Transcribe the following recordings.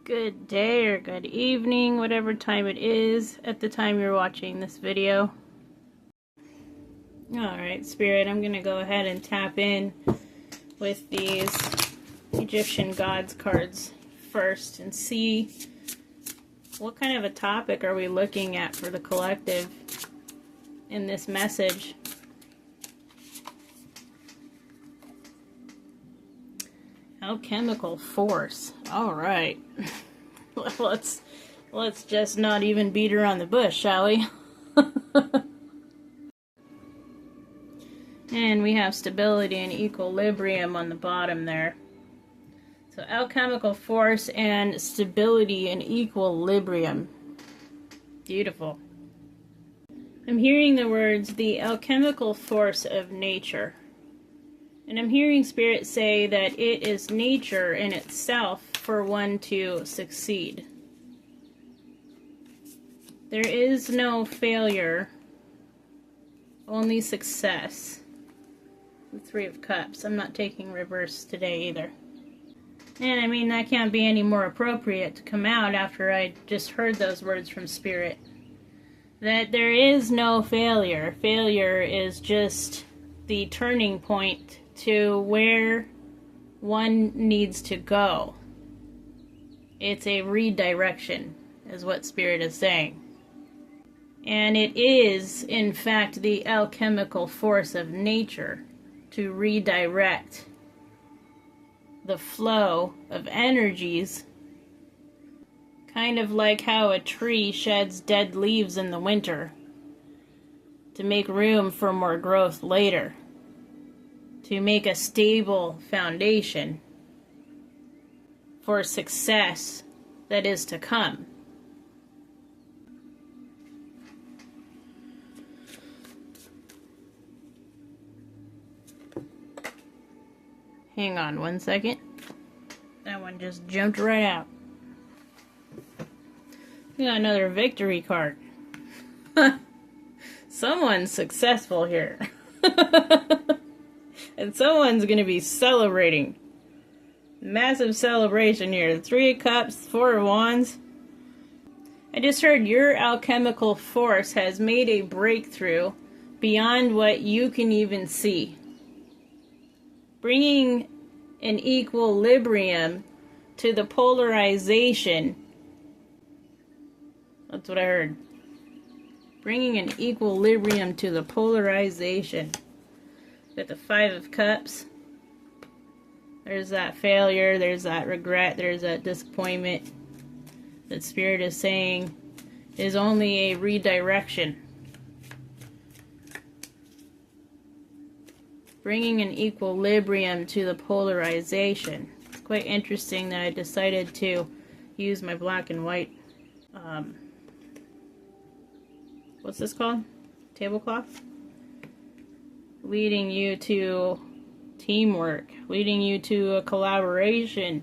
Good day or good evening, whatever time it is at the time you're watching this video. Alright, Spirit, I'm going to go ahead and tap in with these Egyptian gods cards first and see what kind of a topic are we looking at for the collective in this message. Alchemical force. Alright. Let's just not even beat around the bush, shall we? And we have stability and equilibrium on the bottom there. So alchemical force and stability and equilibrium. Beautiful. I'm hearing the words, the alchemical force of nature. And I'm hearing Spirit say that it is nature in itself for one to succeed. There is no failure, only success. The Three of Cups. I'm not taking reverse today either. And I mean, that can't be any more appropriate to come out after I just heard those words from Spirit. That there is no failure. Failure is just the turning point to where one needs to go. It's a redirection, is what Spirit is saying. And it is, in fact, the alchemical force of nature to redirect the flow of energies, kind of like how a tree sheds dead leaves in the winter to make room for more growth later, to make a stable foundation for success that is to come. Hang on one second. That one just jumped right out. We got another victory card. Someone's successful here. And someone's going to be celebrating. Massive celebration here. The Three of Cups, Four of Wands. I just heard your alchemical force has made a breakthrough beyond what you can even see. Bringing an equilibrium to the polarization. That's what I heard. Bringing an equilibrium to the polarization. With the Five of Cups. There's that failure, there's that regret, there's that disappointment that Spirit is saying is only a redirection. Bringing an equilibrium to the polarization. It's quite interesting that I decided to use my black and white, what's this called? Tablecloth? Leading you to teamwork, leading you to a collaboration,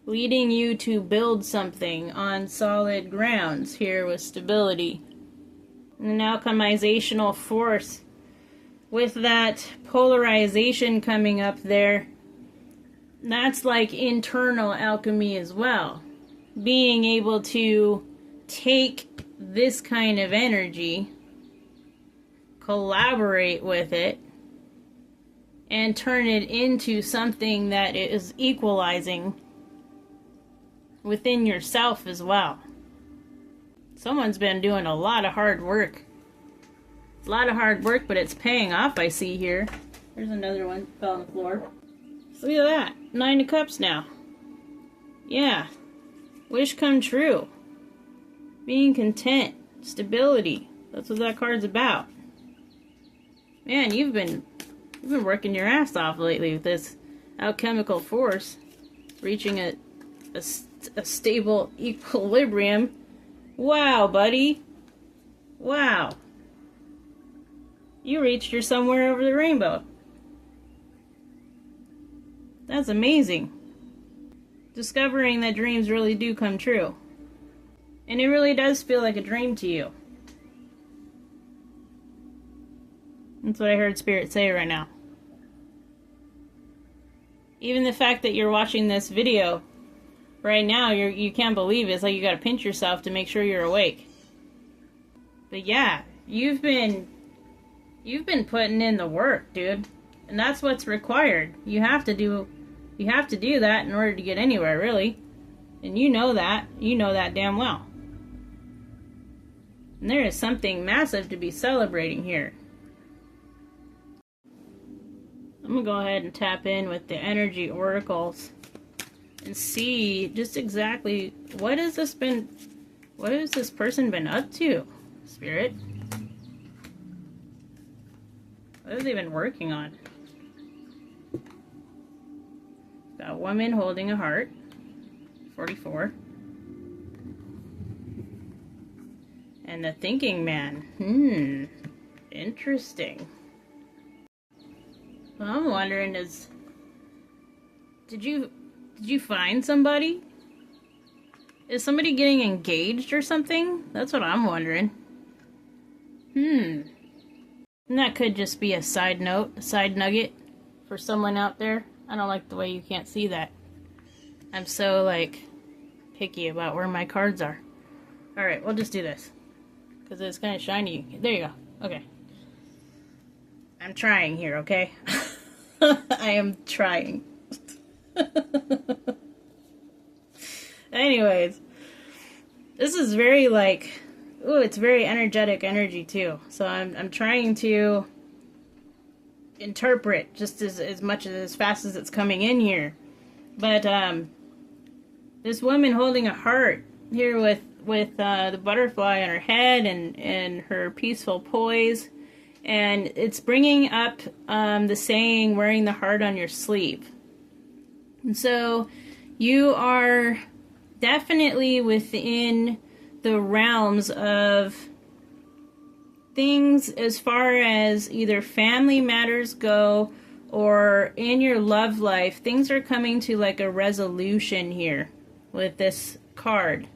leading you to build something on solid grounds here with stability. An alchemizational force with that polarization coming up there. That's like internal alchemy as well. Being able to take this kind of energy, collaborate with it, and turn it into something that is equalizing within yourself as well. Someone's been doing a lot of hard work. A lot of hard work, but it's paying off, I see here. There's another one, fell on the floor. So look at that, 9 of Cups now. Yeah, wish come true. Being content, stability, that's what that card's about. Man, you've been working your ass off lately with this alchemical force, reaching a stable equilibrium. Wow, buddy. Wow. You reached your somewhere over the rainbow. That's amazing. Discovering that dreams really do come true. And it really does feel like a dream to you. That's what I heard Spirit say right now. Even the fact that you're watching this video Right now, you can't believe it. It's like you gotta pinch yourself to make sure you're awake. But yeah, you've been putting in the work, dude. And that's what's required. You have to do that in order to get anywhere, really. And you know that. You know that damn well. And there is something massive to be celebrating here. I'm gonna go ahead and tap in with the energy oracles and see just exactly what has this person been up to, Spirit? What have they been working on? Got a woman holding a heart, 44. And the thinking man. Interesting. Well, I'm wondering did you find somebody? Is somebody getting engaged or something? That's what I'm wondering. And that could just be a side note, a side nugget for someone out there. I don't like the way you can't see that. I'm so, like, picky about where my cards are. Alright, we'll just do this. Because it's kind of shiny. There you go. Okay. I'm trying here, okay? I am trying. Anyways. This is very, like... Ooh, it's very energetic energy, too. So I'm trying to interpret just as much as fast as it's coming in here. But, this woman holding a heart here with the butterfly on her head and her peaceful poise. And it's bringing up the saying, wearing the heart on your sleeve. And so you are definitely within the realms of things as far as either family matters go or in your love life. Things are coming to like a resolution here with this card.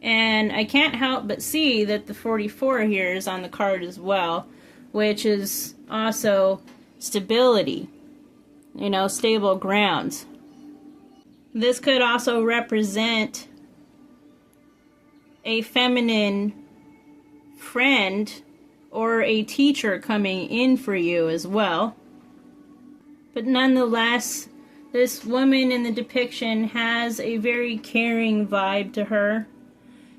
And I can't help but see that the 44 here is on the card as well, which is also stability, you know, stable grounds. This could also represent a feminine friend or a teacher coming in for you as well. But nonetheless, this woman in the depiction has a very caring vibe to her.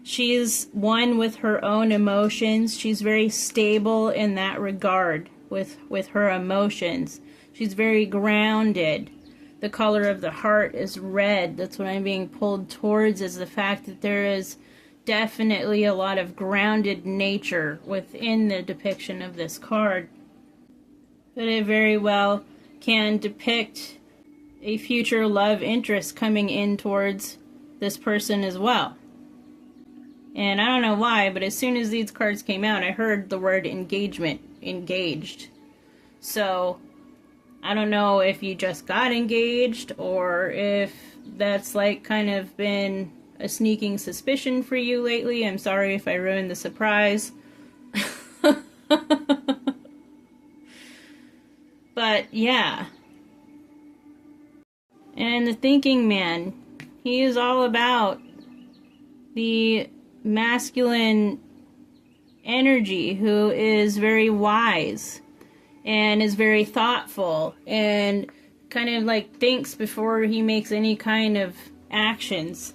She's one with her own emotions. She's very stable in that regard with her emotions. She's very grounded. The color of the heart is red. That's what I'm being pulled towards, is the fact that there is definitely a lot of grounded nature within the depiction of this card. But it very well can depict a future love interest coming in towards this person as well. And I don't know why, but as soon as these cards came out, I heard the word engagement, engaged. So I don't know if you just got engaged or if that's like kind of been a sneaking suspicion for you lately. I'm sorry if I ruined the surprise. But yeah. And the thinking man, he is all about the masculine energy who is very wise and is very thoughtful and kind of like thinks before he makes any kind of actions.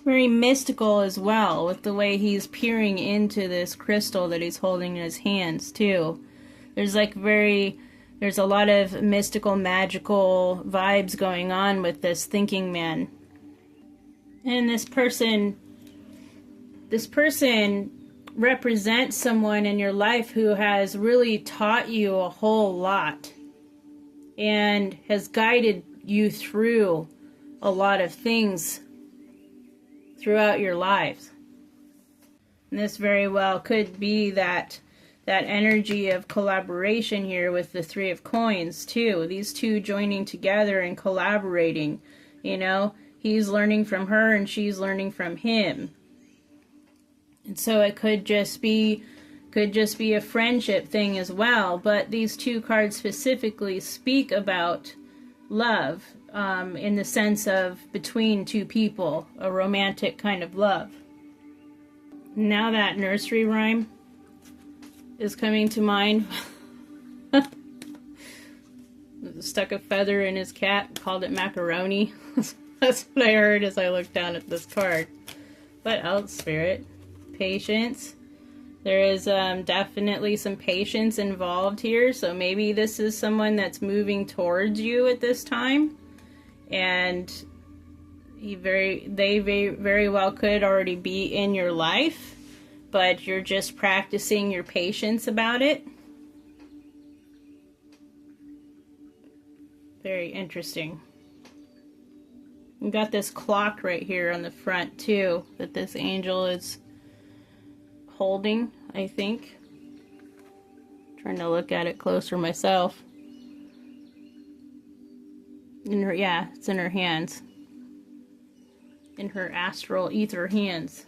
Very mystical as well with the way he's peering into this crystal that he's holding in his hands too. There's a lot of mystical, magical vibes going on with this thinking man. And this person represents someone in your life who has really taught you a whole lot and has guided you through a lot of things throughout your lives. And this very well could be that energy of collaboration here with the Three of Coins too. These two joining together and collaborating. You know, he's learning from her and she's learning from him. And so it could just be a friendship thing as well. But these two cards specifically speak about love, in the sense of between two people, a romantic kind of love. Now that nursery rhyme is coming to mind. Stuck a feather in his cat, called it macaroni. That's what I heard as I looked down at this card. What else, Spirit? Patience. There is definitely some patience involved here, so maybe this is someone that's moving towards you at this time, and they very well could already be in your life, but you're just practicing your patience about it. Very interesting. We got this clock right here on the front too that this angel is holding, I think. Trying to look at it closer myself. Yeah, it's in her hands. In her astral ether hands.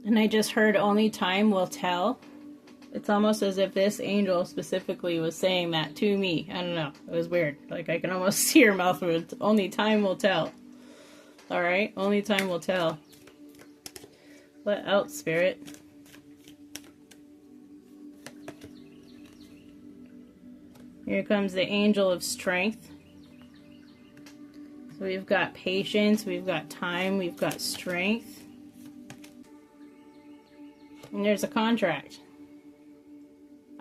And I just heard only time will tell. It's almost as if this angel specifically was saying that to me. I don't know. It was weird. Like, I can almost see her mouth words. Only time will tell. Alright? Only time will tell. What else, Spirit? Here comes the angel of strength. So we've got patience, we've got time, we've got strength. And there's a contract.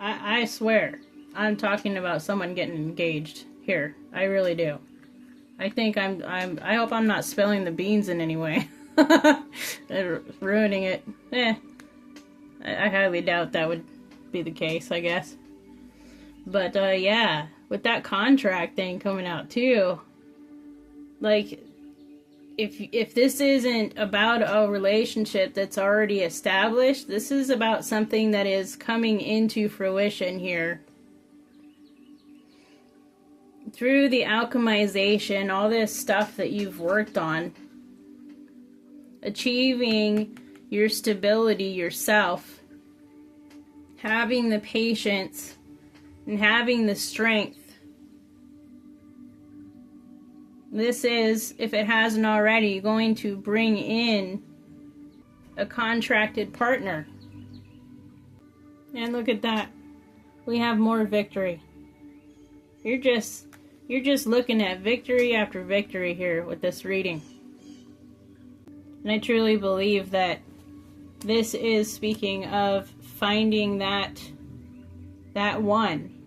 I swear, I'm talking about someone getting engaged here. I really do. I think I hope I'm not spilling the beans in any way. Ruining it. I highly doubt that would be the case, I guess. But yeah, with that contract thing coming out too, like, if this isn't about a relationship that's already established, this is about something that is coming into fruition here. Through the alchemization, all this stuff that you've worked on, achieving your stability yourself, having the patience, and having the strength. This is, if it hasn't already, going to bring in a contracted partner. And look at that. We have more victory. You're just looking at victory after victory here with this reading. And I truly believe that this is speaking of finding that one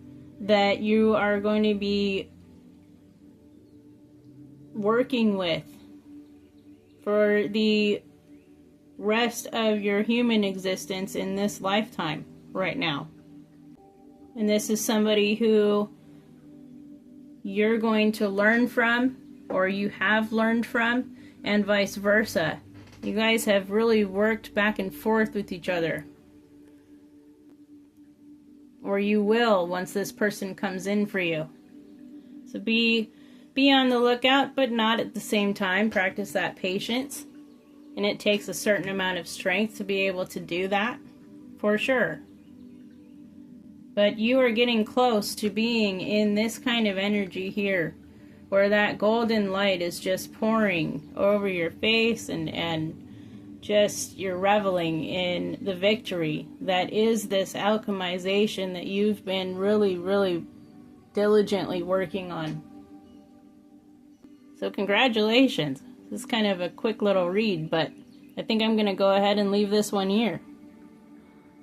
that you are going to be working with for the rest of your human existence in this lifetime right now. And this is somebody who you're going to learn from, or you have learned from, and vice versa. You guys have really worked back and forth with each other. Or you will once this person comes in for you. So be on the lookout, but not at the same time. Practice that patience. And it takes a certain amount of strength to be able to do that, for sure. But you are getting close to being in this kind of energy here, where that golden light is just pouring over your face, and just you're reveling in the victory that is this alchemization that you've been really, really diligently working on. So congratulations. This is kind of a quick little read, but I think I'm going to go ahead and leave this one here.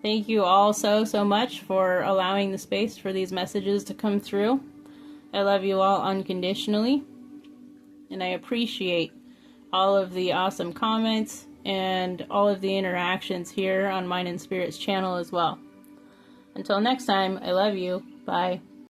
Thank you all so much for allowing the space for these messages to come through. I love you all unconditionally, and I appreciate all of the awesome comments and all of the interactions here on Mind and Spirit's channel as well. Until next time, I love you. Bye.